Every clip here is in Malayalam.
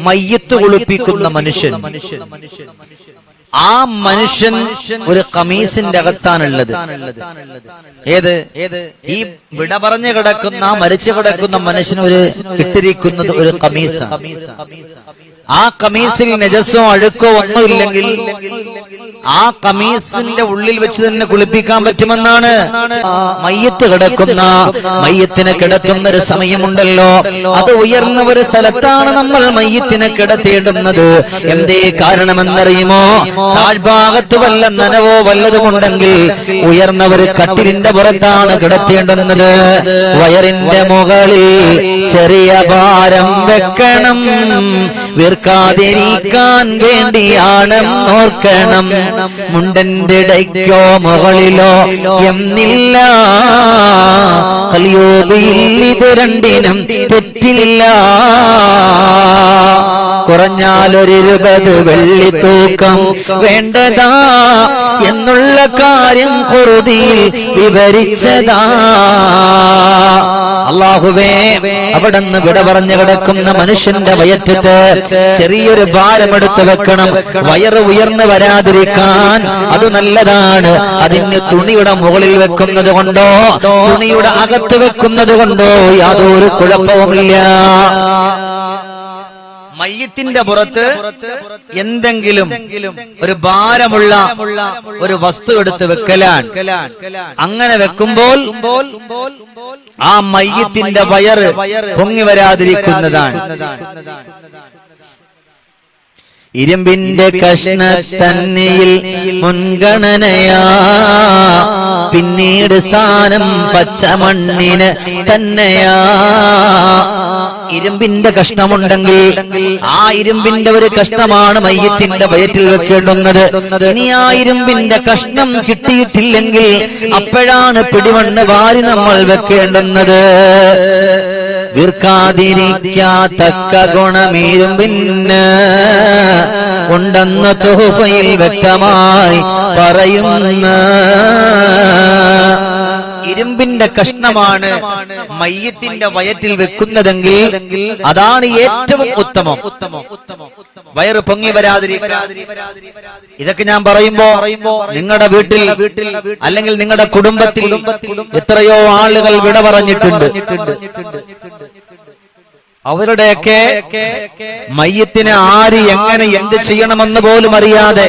മയ്യത്ത് കുളിപ്പിക്കുന്ന മനുഷ്യൻ, ആ മനുഷ്യൻ ഒരു ഖമീസിന്റെ അകത്താണുള്ളത്. ഏത്? ഈ വിട പറഞ്ഞു കിടക്കുന്ന, മരിച്ചു കിടക്കുന്ന മനുഷ്യൻ ഒരു ഇട്ടിരിക്കുന്നത് ഒരു ഖമീസാണ്. ആ ഖമീസിൽ നജസോ അഴുക്കോ ഒന്നുമില്ലെങ്കിൽ ആ ഖമീസിന്റെ ഉള്ളിൽ വെച്ച് തന്നെ കുളിപ്പിക്കാൻ പറ്റുമെന്നാണ്. മയ്യത്ത് കിടക്കുന്ന, മയ്യത്തിനെ കിടത്തുന്ന ഒരു സമയമുണ്ടല്ലോ, അത് ഉയർന്ന ഒരു സ്ഥലത്താണ് നമ്മൾ മയ്യത്തിനെ കിടത്തിയിടുന്നത്. എന്തേ കാരണമെന്നറിയുമോ? താഴ്ഭാഗത്ത് വല്ല നനവോ വല്ലതുമുണ്ടെങ്കിൽ ഉയർന്ന ഒരു കട്ടിലിന്റെ പുറത്താണ് കിടത്തേണ്ടുന്നത്. വയറിന്റെ മുകളിൽ ചെറിയ ഭാരം വെക്കണം, വീർക്കാതിരിക്കാൻ വേണ്ടിയാണ് ഓർക്കണം. മുണ്ടന്റെ ഇടയ്ക്കോ മുകളിലോ എന്നില്ല, കലിയോബിയിൽ ഇത് രണ്ടിനും തെറ്റില്ല. കുറഞ്ഞാലൊരു 20 വെള്ളി തൂക്കം വേണ്ടതാ എന്നുള്ള കാര്യം ഖുർആനിൽ വിവരിച്ചതാ. അല്ലാഹുവേ, അവിടുന്ന് വിട പറഞ്ഞു കിടക്കുന്ന മനുഷ്യന്റെ വയറ്റത്ത് ചെറിയൊരു ഭാരമെടുത്ത് വെക്കണം, വയറ് ഉയർന്നു വരാതിരിക്കാൻ. അത് നല്ലതാണ്. അതിന് തുണിയുടെ മുകളിൽ വെക്കുന്നത് കൊണ്ടോ തുണിയുടെ അകത്ത് വെക്കുന്നത് കൊണ്ടോ യാതൊരു കുഴപ്പവുമില്ല. മയ്യത്തിന്റെ പുറത്ത് എന്തെങ്കിലും ഒരു ഭാരമുള്ള ഒരു വസ്തു എടുത്ത് വെക്കലാണ്. അങ്ങനെ വെക്കുമ്പോൾ ആ മയ്യത്തിന്റെ വയറ് പൊങ്ങി വരാതിരിക്കുന്നതാണ്. ഇരുമ്പിന്റെ കഷ്ണത്തന്നിയിൽ മുൻഗണനയാ, പിന്നീട് സ്ഥാനം പച്ചമണ്ണിന് തന്നെയാ. ഇരുമ്പിന്റെ കഷ്ണമുണ്ടെങ്കിൽ ആ ഇരുമ്പിന്റെ ഒരു കഷ്ണമാണ് മയ്യത്തിന്റെ വയറ്റിൽ വെക്കേണ്ടുന്നത്. ഇനി ആ ഇരുമ്പിന്റെ കഷ്ണം കിട്ടിയിട്ടില്ലെങ്കിൽ അപ്പോഴാണ് പിടിമണ്ണ് വാരി നമ്മൾ വെക്കേണ്ടുന്നത്. വീർക്കാതിരിക്കാത്തക്ക ഗുണമീരുമ്പിന് ഉണ്ടെന്ന് തുഹഫയിൽ വ്യക്തമായി പറയുന്ന ഇരുമ്പിന്റെ കഷ്ണമാണ് മയ്യത്തിന്റെ വയറ്റിൽ വെക്കുന്നതെങ്കിൽ അതാണ് ഏറ്റവും ഉത്തമം. വയറ് പൊങ്ങി വരാതിരിക്കാൻ. ഇതൊക്കെ ഞാൻ പറയുമ്പോ നിങ്ങളുടെ വീട്ടിൽ അല്ലെങ്കിൽ നിങ്ങളുടെ കുടുംബത്തിൽ എത്രയോ ആളുകൾ വിട പറഞ്ഞിട്ടുണ്ട്. അവരുടെയൊക്കെ മയ്യത്തിനെ ആര് എങ്ങനെ എന്ത് ചെയ്യണമെന്ന് പോലും അറിയാതെ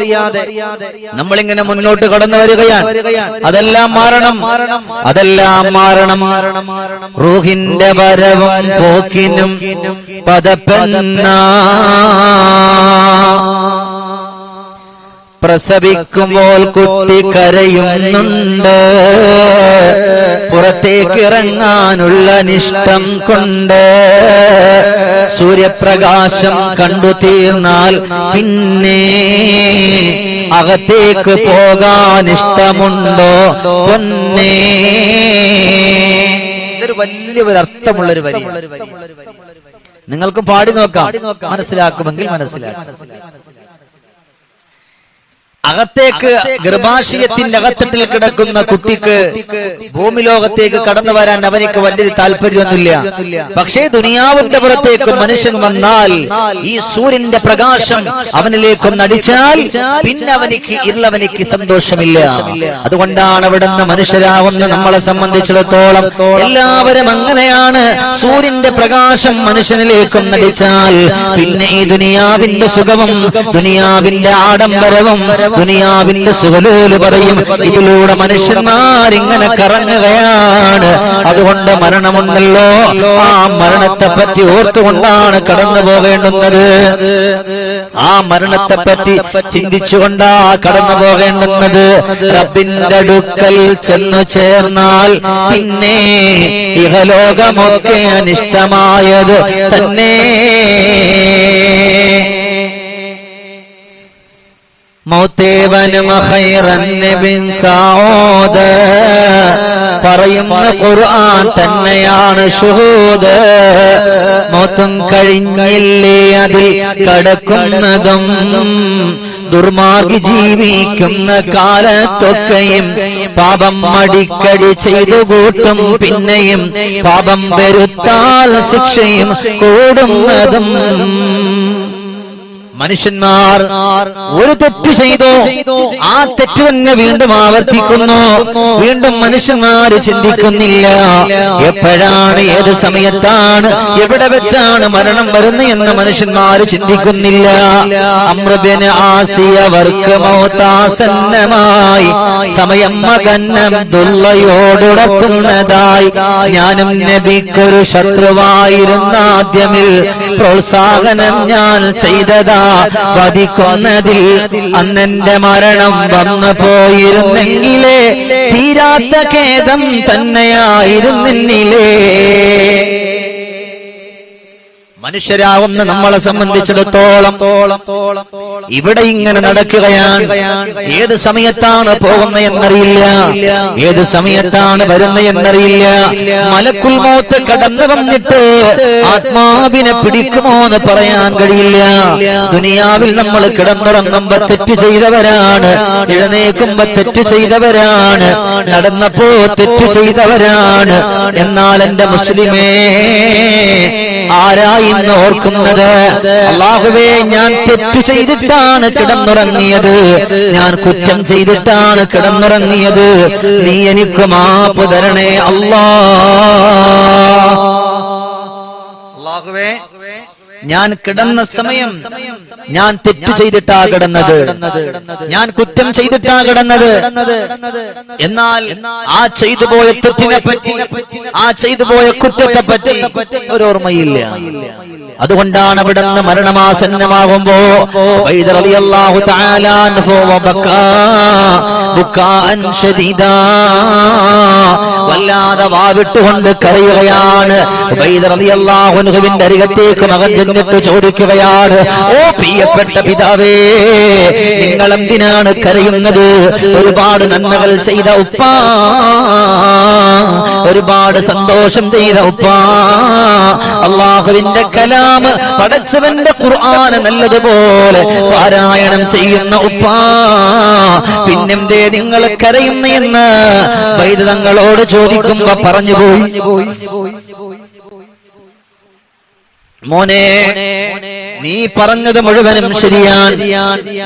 നമ്മളിങ്ങനെ മുന്നോട്ട് കടന്നു വരികയാണ്. അതെല്ലാം മാറണം, അതെല്ലാം മാറണം. റൂഹിന്റെ വരവും പോക്കിനും പദപ്പെന്ന പ്രസവിക്കുമ്പോൾ കുട്ടി കരയുന്നുണ്ട്, പുറത്തേക്ക് ഇറങ്ങാനുള്ള നിഷ്ടം കൊണ്ട്. സൂര്യപ്രകാശം കണ്ടു തീർന്നാൽ പിന്നെ അകത്തേക്ക് പോകാൻ ഇഷ്ടമുണ്ടോ പൊന്നേ? ഇതൊരു വലിയൊരു അർത്ഥമുള്ളൊരു വരി. നിങ്ങൾക്ക് പാടി നോക്കാം, മനസ്സിലാക്കുമെങ്കിൽ മനസ്സിലാക്കാം. അകത്തേക്ക് ഗർഭാശയത്തിന്റെ അകത്തട്ടിൽ കിടക്കുന്ന കുട്ടിക്ക് ഭൂമി ലോകത്തേക്ക് കടന്നു വരാൻ അവനിക്ക് വലിയൊരു താല്പര്യമൊന്നുമില്ല. പക്ഷേ ദുനിയാവിന്റെ പുറത്തേക്ക് മനുഷ്യൻ വന്നാൽ ഈ സൂര്യന്റെ പ്രകാശം അവനിലേക്കൊന്ന് അടിച്ചാൽ പിന്നെ അവനിക്ക് സന്തോഷമില്ല. അതുകൊണ്ടാണ് അവിടുന്ന് മനുഷ്യരാവുന്ന നമ്മളെ സംബന്ധിച്ചിടത്തോളം എല്ലാവരും അങ്ങനെയാണ്. സൂര്യന്റെ പ്രകാശം മനുഷ്യനിലേക്കൊന്നടിച്ചാൽ പിന്നെ ഈ ദുനിയാവിന്റെ സുഖവും ദുനിയാവിന്റെ ആഡംബരവും ദുനിയാവിന്റെ സുഖലോല് പറയും. ഇതിലൂടെ മനുഷ്യന്മാരിങ്ങനെ കറങ്ങുകയാണ്. അതുകൊണ്ട് മരണമുണ്ടല്ലോ, ആ മരണത്തെ പറ്റി ഓർത്തുകൊണ്ടാണ് കടന്നു പോകേണ്ടുന്നത്. ആ മരണത്തെ പറ്റി ചിന്തിച്ചുകൊണ്ടാ കടന്നു പോകേണ്ടുന്നത്. റബ്ബിന്റെ അടുക്കൽ ചെന്നു ചേർന്നാൽ പിന്നെ ഇഹലോകമൊക്കെ അനിഷ്ടമായത് തന്നെ. മൗതേവനും ഖൈറൻ സഊദ് പറയുന്ന ഖുർആൻ തന്നെയാണ് ഷുഹൂദ്. മൗത്തും കഴിഞ്ഞില്ലേ അതിൽ കടക്കുന്നതും ദുർമാർഗി ജീവിക്കുന്ന കാലത്തൊക്കെയും പാപം അടിക്കടി ചെയ്തു കൂട്ടും, പിന്നെയും പാപം പെരുത്താൽ ശിക്ഷയും കൂടുന്നതും. മനുഷ്യന്മാർ ഒരു തെറ്റ് ചെയ്തു, ആ തെറ്റ് തന്നെ വീണ്ടും ആവർത്തിക്കുന്നു. വീണ്ടും മനുഷ്യന്മാർ ചിന്തിക്കുന്നില്ല എപ്പോഴാണ്, ഏത് സമയത്താണ്, എവിടെ വെച്ചാണ് മരണം വരുന്നത് എന്ന് മനുഷ്യന്മാർ ചിന്തിക്കുന്നില്ല. അംർ ഇബ്നു ആസിയ അവർക്ക് മൗത്താസന്നമായി, സമയം മകൻ അബ്ദുള്ളയോടുടക്കുന്നതായി. ഞാനും നബിക്കൊരു ശത്രുവായിരുന്ന ആദ്യമിൽ പ്രോത്സാഹനം ഞാൻ ചെയ്തതാ വധിക്കുന്നതിൽ. അന്നെന്റെ മരണം വന്നു പോയിരുന്നെങ്കിലേ തീരാത്ത ഖേദം തന്നെയായിരുന്നില്ലേ. മനുഷ്യരാവുന്ന നമ്മളെ സംബന്ധിച്ചിടത്തോളം ഇവിടെ ഇങ്ങനെ നടക്കുകയാണ്. ഏത് സമയത്താണ് പോകുന്നത് എന്നറിയില്ല, ഏത് സമയത്താണ് വരുന്നത് എന്നറിയില്ല. മലക്കുൽ മൗത്ത് കടന്നു വന്നിട്ട് ആത്മാവിനെ പിടിക്കുമോ എന്ന് പറയാൻ കഴിയില്ല. ദുനിയാവിൽ നമ്മൾ കിടന്നുറങ്ങുമ്പോ തെറ്റ് ചെയ്തവരാണ്, എഴുന്നേൽക്കുമ്പോ തെറ്റ് ചെയ്തവരാണ്, നടന്നപ്പോ തെറ്റ് ചെയ്തവരാണ്. എന്നാൽ എന്റെ മുസ്ലിമേ, ആരായി ഓർക്കുന്നത്? അല്ലാഹുവേ, ഞാൻ തെറ്റു ചെയ്തിട്ടാണ് കിടന്നുറങ്ങിയത്, ഞാൻ കുറ്റം ചെയ്തിട്ടാണ് കിടന്നുറങ്ങിയത്, നീ എനിക്ക് മാപ്പ് തരണേ അല്ലാഹുവേ. ഞാൻ കിടന്ന സമയം ഞാൻ തെറ്റു ചെയ്തിട്ടാ കിടന്നത്, ഞാൻ കുറ്റം ചെയ്തിട്ടാ കിടന്നത്. എന്നാൽ ആ ചെയ്തു പോയ തെറ്റിനെ പറ്റി, ആ ചെയ്തു പോയ കുറ്റത്തെ പറ്റി ഒരോർമ്മയില്ല. അതുകൊണ്ടാണ് അവിടെ നിന്ന് മരണമാസന്നമാകുമ്പോ റളിയല്ലാഹു തആല അൻഹു വബകാ ബുകാഅൻ ശദീദാ, വല്ലാതെ വാവിട്ടുകൊണ്ട് കരയുകയാണ്. ഉബൈദ് റളിയല്ലാഹു അൻഹുവിന്റെ അരികത്തേക്ക് മകൻ ചെന്നിട്ട് ചോദിക്കുകയാണ്, ഓ പ്രിയപ്പെട്ട പിതാവേ, നിങ്ങൾ എന്തിനാണ് കരയുന്നത്? ഒരുപാട് നന്മകൾ ചെയ്ത ഉപ്പാ, ഒരുപാട് സന്തോഷം ചെയ്ത ഉപ്പാ, അല്ലാഹുവിന്റെ കലാം, പടച്ചവന്റെ ഖുർആൻ നല്ലതുപോലെ പാരായണം ചെയ്യുന്ന ഉപ്പാ, പിന്നെന്തേ നിങ്ങൾ കരയുന്നു എന്ന് വൈദ് തങ്ങളോട് ചോദിക്കുമ്പോ പറഞ്ഞുപോയി, മോനെ, നീ പറഞ്ഞത് മുഴുവനും ശരിയാണ്,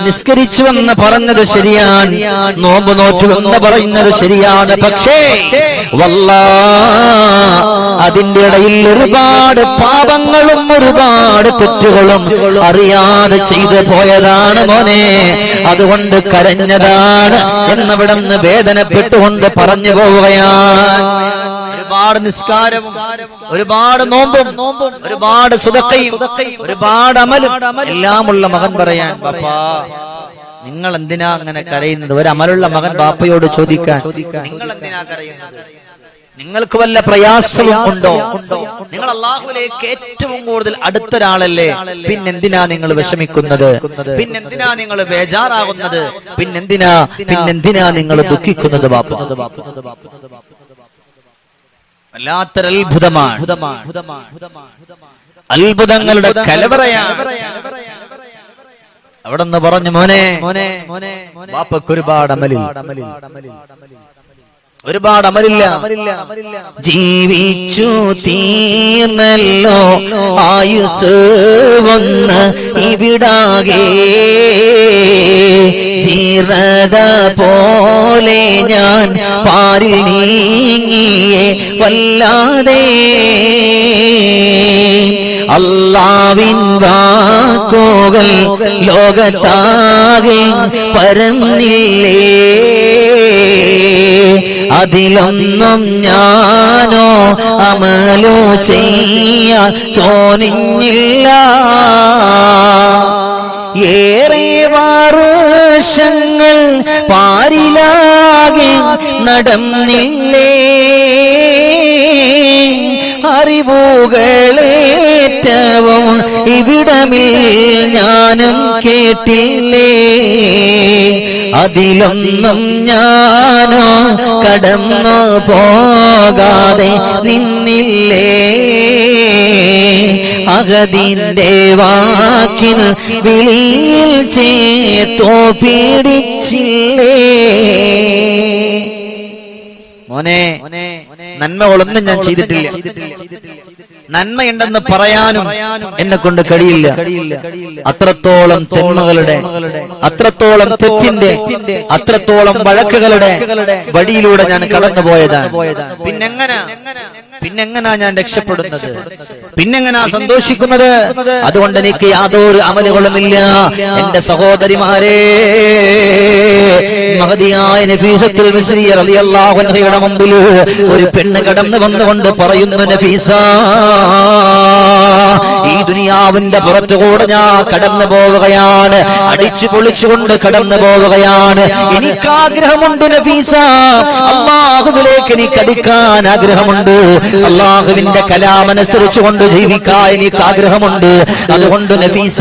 നിസ്കരിച്ചു എന്ന് പറഞ്ഞത് ശരിയാണ്, നോമ്പ് നോറ്റു എന്ന് പറയുന്നത് ശരിയാണ്. പക്ഷേ വല്ലാഹ് അതിന്റെ ഇടയിൽ ഒരുപാട് പാപങ്ങളും ഒരുപാട് തെറ്റുകളും അറിയാതെ ചെയ്തു പോയതാണ് മോനെ, അതുകൊണ്ട് കരഞ്ഞതാണ് എന്നവിടുന്ന് വേദനപ്പെട്ടുകൊണ്ട് പറഞ്ഞു പോവുകയാണ്. ഒരുപാട് നിസ്കാരവും ഒരുപാട് നോമ്പും ഒരുപാട് സുദഖയും ഒരുപാട് അമലും എല്ലാമുള്ള മകൻ പറയാൻ, ബാപ്പാ നിങ്ങൾ എന്തിനാ അങ്ങനെ കരയുന്നത്? ഒരു അമലുള്ള മകൻ ബാപ്പയോട് ചോദിക്കാൻ, നിങ്ങൾ എന്തിനാ കരയുന്നത്? നിങ്ങൾക്ക് വല്ല പ്രയാസവും ഉണ്ടോ? നിങ്ങൾ അല്ലാഹുവിലേക്ക് ഏറ്റവും കൂടുതൽ അടുത്തൊരാളല്ലേ, പിന്നെന്തിനാ നിങ്ങൾ വിഷമിക്കുന്നത്? പിന്നെന്തിനാ നിങ്ങൾ ബേജാറാകുന്നത്? പിന്നെന്തിനാ നിങ്ങൾ ദുഃഖിക്കുന്നത്? ബാപ്പ വല്ലാത്തൊരത്ഭുതമാണ്, അത്ഭുതങ്ങളുടെ കലവറയാണ്. അവിടെ നിന്ന് പറഞ്ഞു, മോനെ, ബാപ്പക്ക് ഒരുപാട് അമലില്ല, ജീവിച്ചു തീർന്നല്ലോ ആയുസ് വന്ന് ഇവിടാകെ, ജീർണത പോലെ ഞാൻ പാരിൽ നീങ്ങിയേ വല്ലാതെ, അല്ലാഹുവിൻ വാക്കുകൾ ലോകത്താകെ പരന്നില്ലേ, അതിലൊന്നും ഞാനോ അമലോ ചെയ്യാൻ തോന്നിയില്ല. ഏറെ വർഷങ്ങൾ പാരിലാകെ നടന്നില്ലേ, അറിവുകളേറ്റവും ഇവിടമിൽ ഞാനും കേട്ടില്ലേ, അതിലൊന്നും ഞാനോ കടന്നു പോകാതെ നിന്നില്ലേ, മഹദിന്റെ വാക്കിൽ വിളിയിൽ ചേത്തോ പീഡിച്ചില്ലേ. മോനെ, നന്മകളൊന്നും ഞാൻ ചെയ്തിട്ടില്ല, നന്മയുണ്ടെന്ന് പറയാനും എന്നെ കൊണ്ട് കഴിയില്ല. അത്രത്തോളം തിന്മകളുടെ, അത്രത്തോളം തെറ്റിന്റെ, അത്രത്തോളം വഴക്കുകളുടെ വഴിയിലൂടെ ഞാൻ കടന്നുപോയതാണ്. പിന്നെങ്ങനാ ഞാൻ രക്ഷപ്പെടുന്നത്? പിന്നെങ്ങനാ സന്തോഷിക്കുന്നത്? അതുകൊണ്ട് എനിക്ക് യാതൊരു അമലുകളുമില്ല. എന്റെ സഹോദരിമാരെ, മഹദിയായ നഫീസത്തുൽ മിസ്രിയ റളിയല്ലാഹു അൻഹയുടെ മുമ്പിൽ ഒരു പെണ്ണ് കടന്നു വന്നുകൊണ്ട് പറയുന്നു, നഫീസ, ഈ ദുനിയാവിന്റെ പുറത്തുകൂടെ ഞാൻ കടന്നു പോവുകയാണ്, അടിച്ചു പൊളിച്ചുകൊണ്ട് കടന്നു പോവുകയാണ്. എനിക്ക് ആഗ്രഹമുണ്ട് നഫീസ, അല്ലാഹുവിലേക്ക് എനിക്ക് അടുക്കാൻ ആഗ്രഹമുണ്ട്, അല്ലാഹുവിന്റെ കലാമനുസരിച്ചുകൊണ്ട് ജീവിക്കാൻ എനിക്ക് ആഗ്രഹമുണ്ട്. അതുകൊണ്ട് നഫീസ,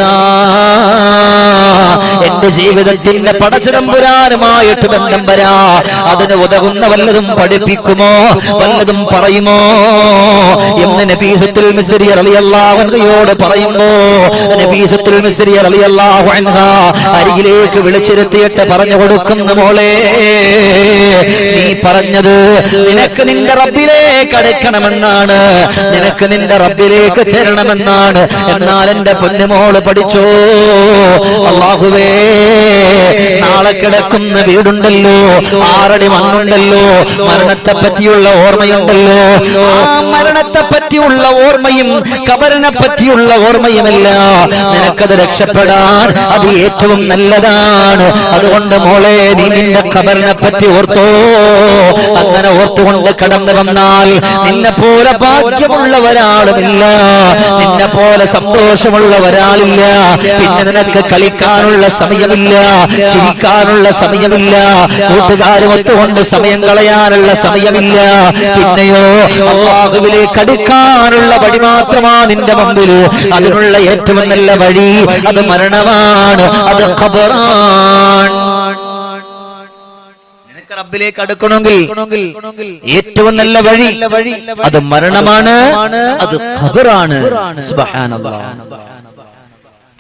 എന്റെ ജീവിതത്തിന്റെ പടച്ചതമ്പുരാനുമായിട്ട് ബന്ധം വരാ, അതിന് ഉതകുന്ന വല്ലതും പഠിപ്പിക്കുമോ, വല്ലതും പറയുമോ എന്ന് നഫീസത്തുൽ മിസ്രിയ റളിയല്ലാഹു അൻഹയോട് പറയുമ്പോ നഫീസത്തുൽ മിസ്രിയ റളിയല്ലാഹു അൻഹ അരികിലേക്ക് വിളിച്ചിരുത്തിയിട്ട് പറഞ്ഞു കൊടുക്കുന്നു, മോളെ, നീ പറഞ്ഞത് നിനക്ക് നിന്റെ റബ്ബിലേക്ക് അടുക്കണമെന്നാണ്, നിനക്ക് നിന്റെ റബ്ബിലേക്ക് ചേരണമെന്നാണ്. എന്നാൽ എന്റെ പൊന്നുമോള് പഠിച്ചോ, അല്ലാഹുവേ, നാളെ കിടക്കുന്ന വീടുണ്ടല്ലോ, 6 അടി മണ്ണുണ്ടല്ലോ, മരണത്തെ പറ്റിയുള്ള ഓർമ്മയുണ്ടല്ലോ, ആ മരണത്തെ പറ്റിയുള്ള ഓർമ്മയും ഖബറിനെ പറ്റിയുള്ള ഓർമ്മയുമല്ല, നിനക്കത് രക്ഷപ്പെടാൻ അത് ഏറ്റവും നല്ലതാണ്. അതുകൊണ്ട് മോളെ, നീ നിന്റെ ഖബറിനെ പറ്റി ഓർത്തോ. അങ്ങനെ ഓർത്തുകൊണ്ട് കടന്നു വന്നാൽ നിന്നെ പോലെ ഭാഗ്യമുള്ള ഒരാളുമില്ല, നിന്നെ പോലെ സന്തോഷമുള്ള ഒരാളില്ല. പിന്നെ നിനക്ക് കളിക്കാനുള്ള സമയമില്ല, ചിരിക്കാനുള്ള സമയമില്ല, കൂട്ടുകാരും ഒത്തുകൊണ്ട് സമയം കളയാനുള്ള സമയമില്ല. പിന്നെയോ അല്ലാഹുവിലേക്ക് അടുക്കാനുള്ള വഴി മാത്രമാ നിന്റെ മുമ്പിൽ. അതിനുള്ള ഏറ്റവും നല്ല വഴി അത് മരണമാണ്, അത് ഖബറാണ്. റബ്ബിലേക്ക് അടുക്കണമെങ്കിൽ ഏറ്റവും നല്ല വഴി അത് മരണമാണ്, അത് ഖബറാണ്. സുബ്ഹാനല്ലാഹ്.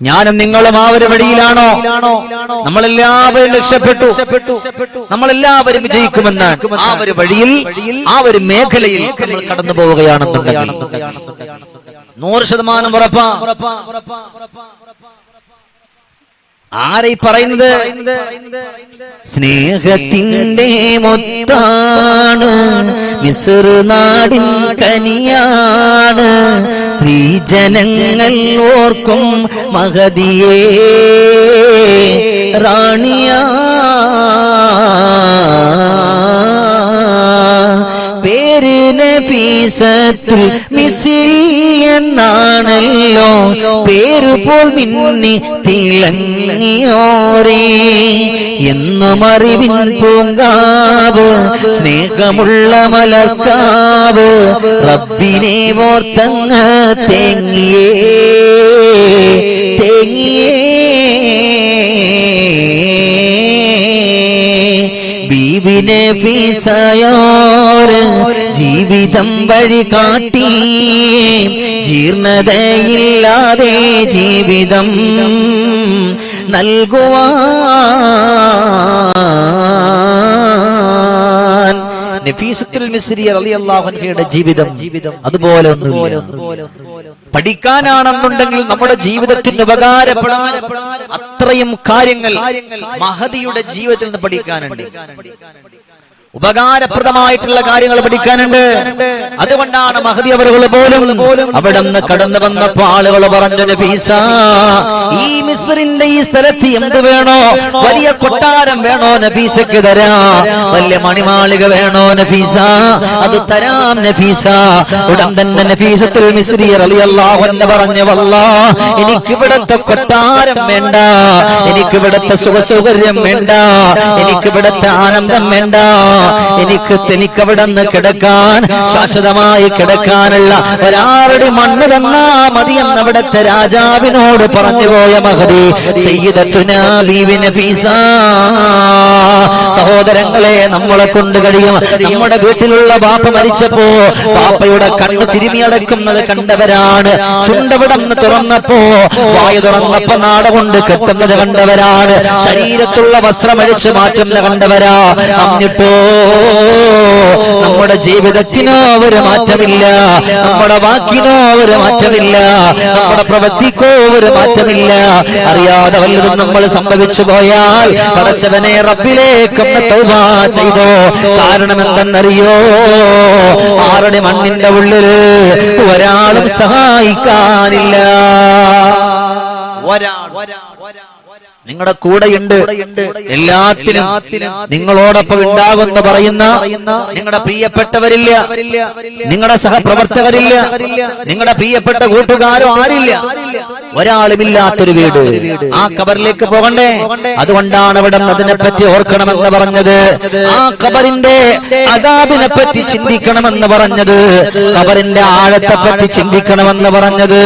ഞാനും നിങ്ങളും ആ ഒരു വഴിയിലാണോ? നമ്മളെല്ലാവരും രക്ഷപ്പെട്ടു, നമ്മളെല്ലാവരും വിജയിക്കുമെന്നാണ്. ആ ഒരു വഴിയിൽ, ആ ഒരു മേഖലയിൽ നമ്മൾ കടന്നു പോവുകയാണെന്നുണ്ടെങ്കിൽ 100% ഉറപ്പാ. ആരെ പറയുന്നത്? സ്നേഹത്തിന്റെ മുത്താണ്, മിസ്ർ നാടിൻ കനിയാണ്, സ്ത്രീജനങ്ങൾ ഓർക്കും മഹദിയേ റാണിയാ. പേര് നഫീസത്തുൽ മിസ്രി എന്നാണല്ലോ, പേരുപോൽ മിന്നി തിളങ്ങിയോരേ. എന്നും അറിവിൻ പൂങ്കാവ്, സ്നേഹമുള്ള മലർക്കാവ്, റബ്ബിനെ ഓർത്തങ്ങ് തേങ്ങിയേ തേങ്ങിയേ. ബീവി നഫീസയോര് ജീവിതം വഴി കാട്ടി, ജീർണതയില്ലാതെ ജീവിതം നൽകുവാൻ. നഫീസത്തുൽ മിസ്രിയ റളിയല്ലാഹു അൻഹയുടെ ജീവിതം അതുപോലെ ഒന്നുമില്ല. പഠിക്കാനാണെന്നുണ്ടെങ്കിൽ നമ്മുടെ ജീവിതത്തിന് ഉപകാരപ്പെടാൻ അത്രയും കാര്യങ്ങൾ മഹദിയുടെ ജീവിതത്തിൽ നിന്ന് പഠിക്കാനുണ്ട്. ഉപകാരപ്രദമായിട്ടുള്ള കാര്യങ്ങൾ പഠിക്കാനുണ്ട്. അതുകൊണ്ടാണ് മഹദി അവറുകൾ പോലും അവിടെ നിന്ന് കടന്നു വന്നപ്പോ ആളുകൾ പറഞ്ഞു, നഫീസ, ഈ മിസ്രിന്റെ ഈ സ്ഥലത്ത് എന്ത് വേണോ? വലിയ കൊട്ടാരം വേണോ? നഫീസക്ക് തരാം. വലിയ മണിമാളിക വേണോ? നഫീസ, അത് തരാം നഫീസ. ഉടൻ തന്നെ നഫീസത്തുൽ മിസ്രി റളിയല്ലാഹു അൻഹ പറഞ്ഞു, വല്ലാഹ്, എനിക്കിവിടത്തെ കൊട്ടാരം വേണ്ട, എനിക്കിവിടത്തെ സുഖസൗകര്യം വേണ്ട, എനിക്കിവിടത്തെ ആനന്ദം വേണ്ട, എനിക്കവിടെ നിന്ന് കിടക്കാൻ, ശാശ്വതമായി കിടക്കാനുള്ള ഒരാളുടെ മണ്ണ് തന്നാ മതി എന്ന് അവിടുത്തെ രാജാവിനോട് പറഞ്ഞുപോയ മഹദി സയ്യിദത്തുനാ ബീവി നഫീസ. സഹോദരങ്ങളെ, നമ്മളെ കൊണ്ട് കഴിയും. നമ്മുടെ വീട്ടിലുള്ള ബാപ്പ മരിച്ചപ്പോ ബാപ്പയുടെ കണ്ണ് തിരുമിയടക്കുന്നത് കണ്ടവരാണ്. ചുണ്ടവിടം തുറന്നപ്പോ, വായ തുറന്നപ്പോ നാട കൊണ്ട് കെട്ടുന്നത് കണ്ടവരാണ്. ശരീരത്തുള്ള വസ്ത്രം അഴിച്ചു മാറ്റുന്നത് കണ്ടവരാ. എന്നിട്ടോ നമ്മുടെ ജീവിതത്തിനോ ഒരു മാറ്റമില്ല, നമ്മുടെ വാക്കിനോ ഒരു മാറ്റമില്ല, നമ്മുടെ പ്രവൃത്തിക്കോ ഒരു മാറ്റമില്ല. അറിയാതെ വല്ലതും നമ്മൾ സംഭവിച്ചു പോയാൽ പടച്ചവനെ റബ്ബിലേക്കൊന്ന് തൗബ ചെയ്തോ. കാരണം എന്തെന്നറിയോ? ആരുടെ മണ്ണിന്റെ ഉള്ളില് ഒരാളും സഹായിക്കാനില്ല. നിങ്ങളുടെ കൂടെയുണ്ട്, എല്ലാത്തിനും നിങ്ങളോടൊപ്പം ഉണ്ടാകുമെന്ന് പറയുന്ന നിങ്ങളുടെ പ്രിയപ്പെട്ടവരില്ല, നിങ്ങളുടെ സഹപ്രവർത്തകരില്ല, നിങ്ങളുടെ പ്രിയപ്പെട്ട കൂട്ടുകാരോ ആരില്ല, ഒരാളുമില്ലാത്തൊരു വീട്. ആ ഖബറിലേക്ക് പോകണ്ടേ? അതുകൊണ്ടാണ് ഇവിടെ അതിനെപ്പറ്റി ഓർക്കണമെന്ന് പറഞ്ഞത്. ആ ഖബറിന്റെ അദാബിനെ പറ്റി ചിന്തിക്കണമെന്ന് പറഞ്ഞത്, ഖബറിന്റെ ആഴത്തെപ്പറ്റി ചിന്തിക്കണമെന്ന് പറഞ്ഞത്.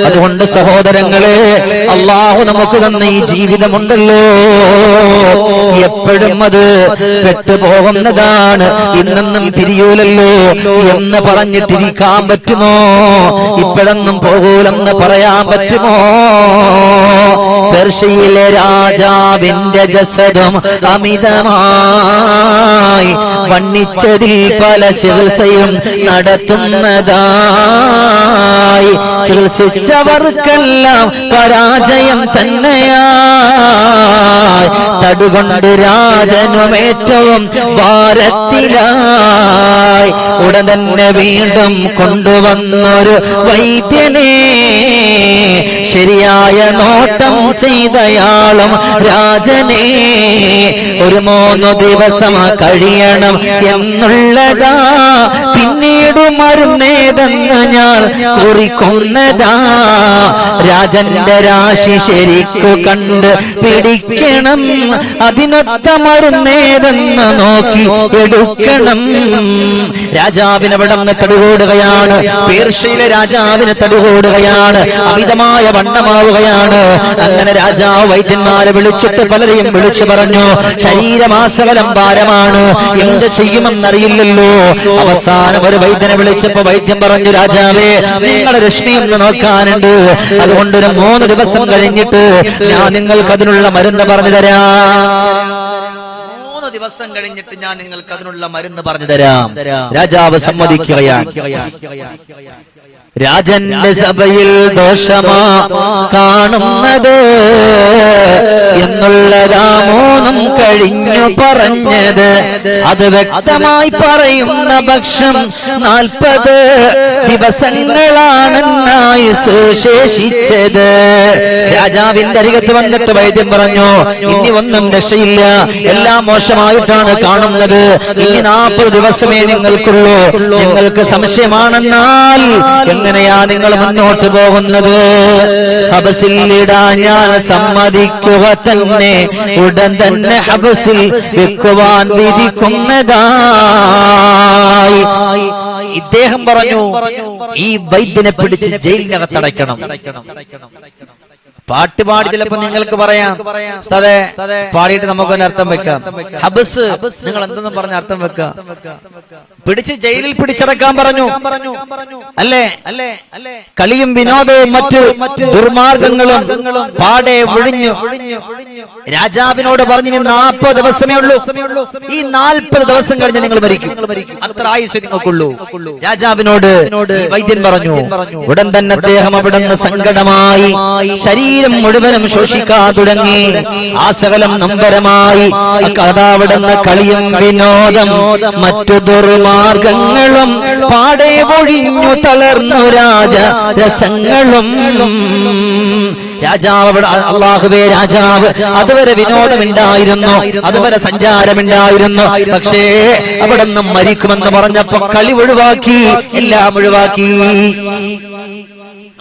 അതുകൊണ്ട് സഹോദരങ്ങളെ, അള്ളാഹു നമുക്ക് തന്ന ഈ ജീവിതമുണ്ടല്ലോ, എപ്പോഴും അത് പെട്ടുപോകുന്നതാണ്. ഇന്നൊന്നും പിരിയൂലല്ലോ എന്ന് പറഞ്ഞിട്ടിരിക്കാൻ പറ്റുമോ? ഇപ്പോഴൊന്നും പോകൂലെന്ന് പറയാൻ പറ്റുമോ? പേർഷ്യയിലെ രാജാവിന്റെ ജസദും അമിതമായി വണ്ണിച്ചതിൽ പല ചികിത്സയും നടത്തുന്നതായി. ചികിത്സിച്ചവർക്കെല്ലാം പരാജയം തന്നെയായി. തടുകൊണ്ട് രാജനും ഏറ്റവും ഭാരത്തിലായി. ഉടൻ തന്നെ വീണ്ടും കൊണ്ടുവന്നൊരു വൈദ്യനെ, ശരിയായ നോട്ടം ചെയ്തയാളും രാജനെ. ഒരു 3 ദിവസം കഴിയണം എന്നുള്ളതാ, പിന്നീട് മരുന്നേതെന്ന് ഞാൻ കുറിക്കുന്നതാ. രാജന്റെ രാശി ശരിക്കു കണ്ട് പിടിക്കണം, അതിനൊത്ത മരുന്നേതെന്ന് നോക്കി എടുക്കണം. രാജാവിന് അവിടെ നിന്ന് തടുകൂടുകയാണ്, പേർഷ്യയിലെ രാജാവിന് തടുകൂടുകയാണ്, അമിതമായ വണ്ണമാവുകയാണ്. അങ്ങനെ രാജാവ് വൈദ്യന്മാരെ വിളിച്ചിട്ട് പലരെയും വിളിച്ചു പറഞ്ഞു, ശരീരമാസകലം ഭാരമാണ്, എന്ത് ചെയ്യുമെന്നറിയില്ലല്ലോ. അവസാനം ഒരു വൈദ്യനെ വിളിച്ചപ്പോ വൈദ്യം പറഞ്ഞു, രാജാവേ, നിങ്ങളുടെ രശ്മി ഒന്ന് നോക്കാനുണ്ട്, അതുകൊണ്ട് ഒരു 3 ദിവസം കഴിഞ്ഞിട്ട് ഞാൻ നിങ്ങൾക്ക് അതിനുള്ള മരുന്ന് പറഞ്ഞു തരാം. 3 ദിവസം കഴിഞ്ഞിട്ട് ഞാൻ നിങ്ങൾക്ക് അതിനുള്ള മരുന്ന് പറഞ്ഞു തരാം. രാജാവ് സമ്മതിക്കുകയാണ്. രാജന്റെ സഭയിൽ ദോഷമാ കാണുന്നത് എന്നുള്ളതാ 3 കഴിഞ്ഞു പറഞ്ഞത്. അത് വ്യക്തമായി പറയുന്ന പക്ഷം 40 ദിവസങ്ങളാണെന്നായുസ് ശേഷിച്ചത്. രാജാവിന്റെ അരികത്ത് വന്നിട്ട് വൈദ്യം പറഞ്ഞു, ഇനി ഒന്നും രക്ഷയില്ല, എല്ലാം മോശമായിട്ടാണ് കാണുന്നത്, ഇനി 40 ദിവസമേ നിങ്ങൾക്കുള്ളൂ. നിങ്ങൾക്ക് സംശയമാണെന്നാൽ എങ്ങനെയാ നിങ്ങൾ മുന്നോട്ട് പോകുന്നത്? ഹബസിലിടാൻ ഞാൻ സമ്മതിക്കുക തന്നെ, ഉടൻ തന്നെ ഹബസിൽ വെക്കുവാൻ വിധിക്കുന്നതായി. ഇദ്ദേഹം പറഞ്ഞു, ഈ വൈദ്യനെ പിടിച്ച് ജയിലിനകത്തടയ്ക്കണം. പാട്ട് പാടി ചിലപ്പോ നിങ്ങൾക്ക് പറയാം, അതെ പാടിയിട്ട് നമുക്കൊരു അർത്ഥം വെക്കാം. ഹബസ് നിങ്ങൾ എന്തെന്ന് പറഞ്ഞ അർത്ഥം വെക്കാം. പിടിച്ച് ജയിലിൽ പിടിച്ചടക്കാൻ പറഞ്ഞു, അല്ലേ? കളിയും വിനോദവും മറ്റു ദുർമാർഗങ്ങളും പാടെ ഒഴിഞ്ഞു. രാജാവിനോട് പറഞ്ഞു, 40 ദിവസമേ ഉള്ളൂ, ഈ 40 ദിവസം കഴിഞ്ഞ് നിങ്ങൾ മരിക്കും, അത്ര ആയുസ് നിങ്ങൾക്കുള്ളൂ. രാജാവിനോട് വൈദ്യൻ പറഞ്ഞു. ഉടൻ തന്നെ അദ്ദേഹം അവിടെ നിന്ന് സങ്കടമായി, ശരീരം മുഴുവനും ശോഷിക്കാൻ തുടങ്ങി, ആസകലം നമ്പരമായി. അവിടുന്ന് കളിയും വിനോദം മറ്റു ദുർമാർഗങ്ങളും പാടെ ഒഴിഞ്ഞു തളർന്നു രാജരസങ്ങളും. രാജാവ്, അല്ലാഹുവേ, രാജാവ് അതുവരെ വിനോദമുണ്ടായിരുന്നു, അതുവരെ സഞ്ചാരമുണ്ടായിരുന്നു, പക്ഷേ അവിടെ നിന്ന് മരിക്കുമെന്ന് പറഞ്ഞപ്പോ കളി ഒഴിവാക്കി, എല്ലാം ഒഴിവാക്കി.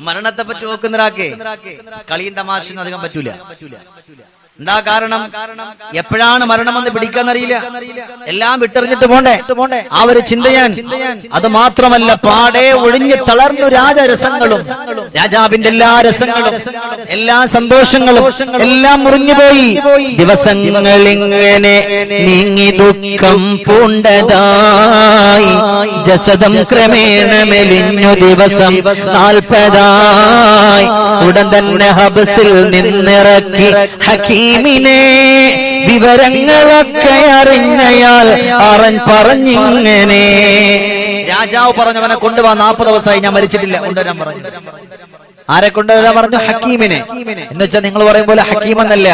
മരണത്തെ പറ്റി നോക്കുന്നൊരാക്കെ കളിയും തമാശയൊന്നും അധികം പറ്റൂല. എന്താ കാരണം? എപ്പോഴാണ് മരണമെന്ന് പിടിക്കാന്നറിയില്ല, എല്ലാം വിട്ടെറിഞ്ഞിട്ട് പോണ്ടേ ആ ഒരു ചിന്തയാൻ. അത് മാത്രമല്ല, പാടെ ഒഴിഞ്ഞു തളർന്നു രാജരസങ്ങളും, രാജാവിന്റെ എല്ലാ രസങ്ങളും, എല്ലാ സന്തോഷങ്ങളും എല്ലാം മുറിഞ്ഞുപോയി. ദിവസങ്ങളിങ്ങനെ നീങ്ങി ദുഃഖം പൂണ്ടതായി, ജസദം ക്രമേണ മെലിഞ്ഞു ദിവസം 40. ഉടൻ തന്നെ ഹബ്സിൽ നിന്നിറക്കി ഹക്കീമിനെ, വിവരങ്ങളൊക്കെ അറിഞ്ഞയാൾ പറഞ്ഞിങ്ങനെ. രാജാവ് പറഞ്ഞവനെ കൊണ്ടുപോവാ, 40 ദിവസമായി ഞാൻ മരിച്ചിട്ടില്ല, കൊണ്ടുവരാൻ പറഞ്ഞു. ആരെ കൊണ്ടുവരാൻ പറഞ്ഞു? ഹക്കീമിനെ. എന്ന് വെച്ചാൽ നിങ്ങൾ പറയും പോലെ ഹക്കീം എന്നല്ല,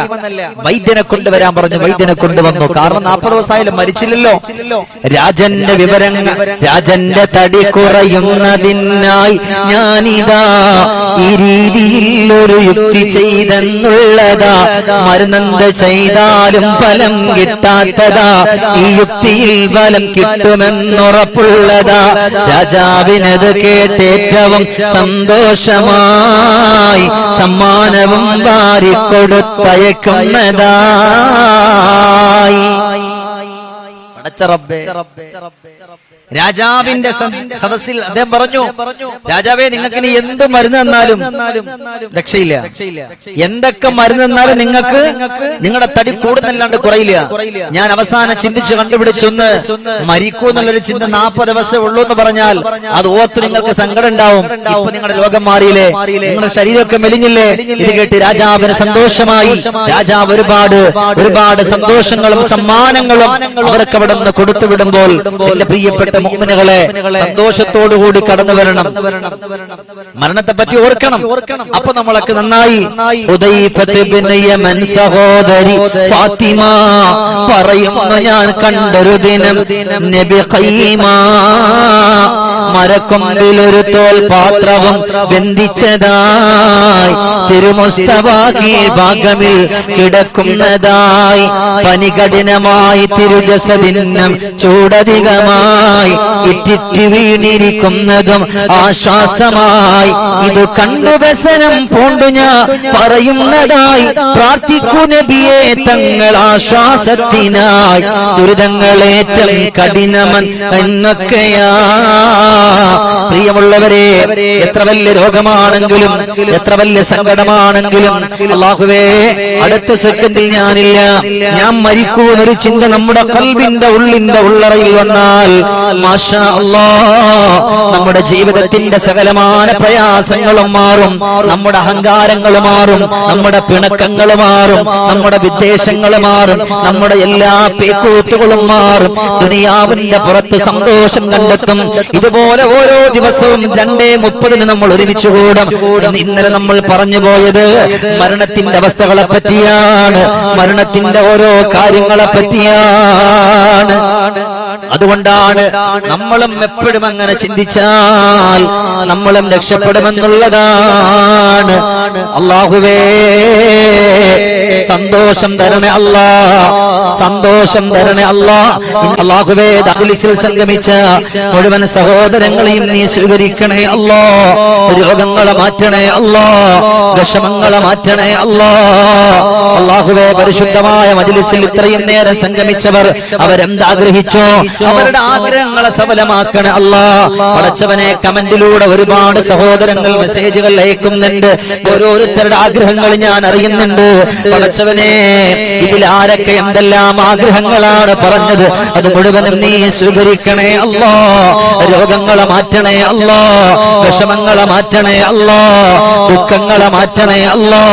വൈദ്യനെ കൊണ്ടുവരാൻ പറഞ്ഞു. വൈദ്യനെ കൊണ്ടുവന്നു. കാരണം 40 ദിവസമായാലും മരിച്ചില്ലല്ലോ. രാജന്റെ വിവരങ്ങൾ, രാജന്റെ തടി കുറയുന്നതിനായി ഞാനിതാ ഈ രീതിയിൽ ഒരു യുക്തി ചെയ്തെന്നുള്ളതാ, മരുന്നെന്ത് ചെയ്താലും ഫലം കിട്ടാത്തതാ, ഈ യുക്തിയിൽ ഫലം കിട്ടുമെന്നുറപ്പുള്ളതാ. രാജാവിനത് കേട്ടേറ്റവും സന്തോഷമായി സമ്മാനവും വാരിക്കൊടുത്തയക്കുന്നതായി. രാജാവിന്റെ സദസ്സിൽ അദ്ദേഹം പറഞ്ഞു, രാജാവേ, നിങ്ങൾക്ക് ഇനി എന്ത് മരുന്ന് തന്നാലും രക്ഷയില്ല. എന്തൊക്കെ മരുന്ന് തന്നാലും നിങ്ങൾക്ക് നിങ്ങളുടെ തടി കൂടുന്നല്ലാണ്ട് കുറയില്ല. ഞാൻ അവസാനം ചിന്തിച്ച് കണ്ടുപിടിച്ചൊന്ന്, മരിക്കൂ എന്നുള്ളൊരു ചിന്ത 40 ദിവസമേ ഉള്ളൂ എന്ന് പറഞ്ഞാൽ അത് ഓർത്ത് നിങ്ങൾക്ക് സങ്കടം ഉണ്ടാവും. ഇപ്പൊ നിങ്ങളുടെ രോഗം മാറിയില്ലേ, നിങ്ങളുടെ ശരീരമൊക്കെ മെലിഞ്ഞില്ലേ. ഇത് കേട്ട് രാജാവിന് സന്തോഷമായി. രാജാവ് ഒരുപാട് സന്തോഷങ്ങളും സമ്മാനങ്ങളും അവർക്ക് അവിടെ നിന്ന് കൊടുത്തുവിടുമ്പോൾ, എന്റെ പ്രിയപ്പെട്ട മുഅ്മിനുകളെ, സന്തോഷത്തോടുകൂടി കടന്നു വരണം. മരണത്തെ പറ്റി ഓർക്കണം. അപ്പൊ നമ്മളൊക്കെ നന്നായി. ഹുദൈഫത്ത് ഇബ്നു യമൻ സഹോദരി ഫാത്തിമ പറയുന്നു, ഞാൻ കണ്ടൊരു ദിനം നബി ഖൈമ മരക്കൊമ്പിലൊരു തോൽ പാത്രവും ബന്ധിച്ചതായി, തിരുമുസ്തഫാക്കി ഭാഗമിൽ കിടക്കുന്നതായി, പനി കഠിനമായി തിരുജസദിനം ചൂടധികമായി ഇറ്റിറ്റ് വീണിരിക്കുന്നതും ആശ്വാസമായി. ഇത് കണ്ടു വ്യസനം പൂണ്ടു ഞാൻ പറയുന്നതായി, പ്രാർത്ഥിക്കൂ നബിയെ തങ്ങൾ ആശ്വാസത്തിനായി, ദുരിതങ്ങളേറ്റം കഠിനമൻ എന്നൊക്കെയാ. പ്രിയമുള്ളവരെ, എത്ര വലിയ രോഗമാണെങ്കിലും, എത്ര വലിയ സങ്കടമാണെങ്കിലും, അല്ലാഹുവേ അടുത്ത സെക്കൻഡിൽ ഞാനില്ല, ഞാൻ മരിക്കൂ എന്നൊരു ചിന്ത നമ്മുടെ ഖൽബിന്റെ ഉള്ളിന്റെ ഉള്ളറയിൽ വന്നാൽ, മാഷാ അല്ലാഹ്, നമ്മുടെ ജീവിതത്തിന്റെ സകലമായ പ്രയാസങ്ങളും മാറും, നമ്മുടെ അഹങ്കാരങ്ങൾ മാറും, നമ്മുടെ പിണക്കങ്ങൾ മാറും, നമ്മുടെ വിദ്വേഷങ്ങൾ മാറും, നമ്മുടെ എല്ലാ പേക്കൂത്തുകളും മാറും. ദുനിയാവിന്റെ പുറത്ത് സന്തോഷം കണ്ടെത്തും. ഇതുപോലെ ഓരോ ദിവസവും 2:30 നമ്മൾ ഒരുമിച്ച് കൂടും. ഇന്നലെ നമ്മൾ പറഞ്ഞു പോയത് മരണത്തിന്റെ അവസ്ഥകളെ പറ്റിയാണ്, മരണത്തിന്റെ ഓരോ കാര്യങ്ങളെ പറ്റിയാണ്. അതുകൊണ്ടാണ് നമ്മളും എപ്പോഴും അങ്ങനെ ചിന്തിച്ചാൽ നമ്മളും രക്ഷപ്പെടുമെന്നുള്ളതാണ്. അല്ലാഹുവേ, സന്തോഷം തരണേ അല്ലാ, സന്തോഷം തരണേ അല്ലാ. അല്ലാഹുവേ, ദാഖിലിൽ സംഗമിച്ച മുഴുവൻ സഹോദരങ്ങളെയും നീ സ്വീകരിക്കണേ അല്ലാ. രോഗങ്ങളെ മാറ്റണേ അല്ലാ, വിഷമങ്ങളെ മാറ്റണേ അല്ലാ. അല്ലാഹുവേ, പരിശുദ്ധമായ മജ്‌ലിസിൽ ഇത്രയും നേരം സംഗമിച്ചവർ അവരെന്താഗ്രഹിച്ചോ അവരുടെ ആഗ്രഹങ്ങളെ സഫലമാക്കണേ അല്ലാ. പടച്ചവനെ, കമന്റിലൂടെ ഒരുപാട് സഹോദരങ്ങൾ മെസ്സേജുകൾ അയക്കുന്നുണ്ട്. ഓരോരുത്തരുടെ ആഗ്രഹങ്ങൾ ഞാൻ അറിയുന്നുണ്ട്. പടച്ചവനെ, ഇതിൽ ആരൊക്കെ എന്തെല്ലാം ആഗ്രഹങ്ങളാണ് പറഞ്ഞത് അത് മുഴുവനും നീ സ്വീകരിക്കണേ അല്ലാ. രോഗങ്ങളെ മാറ്റണേ അല്ലാ, വിഷമങ്ങളെ മാറ്റണേ അല്ലാ, ദുഃഖങ്ങളെ മാറ്റണേ അല്ലാ.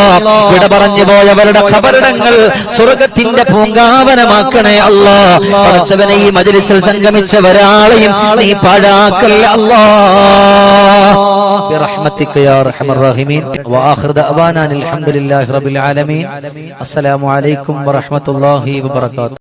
ഇവിടെ പറഞ്ഞു പോയവരുടെ ഖബറിടങ്ങൾ സ്വർഗത്തിന്റെ പൂങ്കാവനമാക്കണേ അല്ലാ. പടച്ചവനെ, ഈ മജ്‌ലിസിൽ സംഗമിച്ച ഒരാളെയും നീ പാഴാക്കല്ല അല്ലാ. ബിറഹ്മതിക യാ അർഹമർ റഹീമീൻ. വആഖിറു ദഅവാനാ അൽഹംദുലില്ലാഹി റബ്ബിൽ ആലമീൻ. അസ്സലാമു അലൈക്കും വറഹ്മത്തുള്ളാഹി വബറകാതുഹു.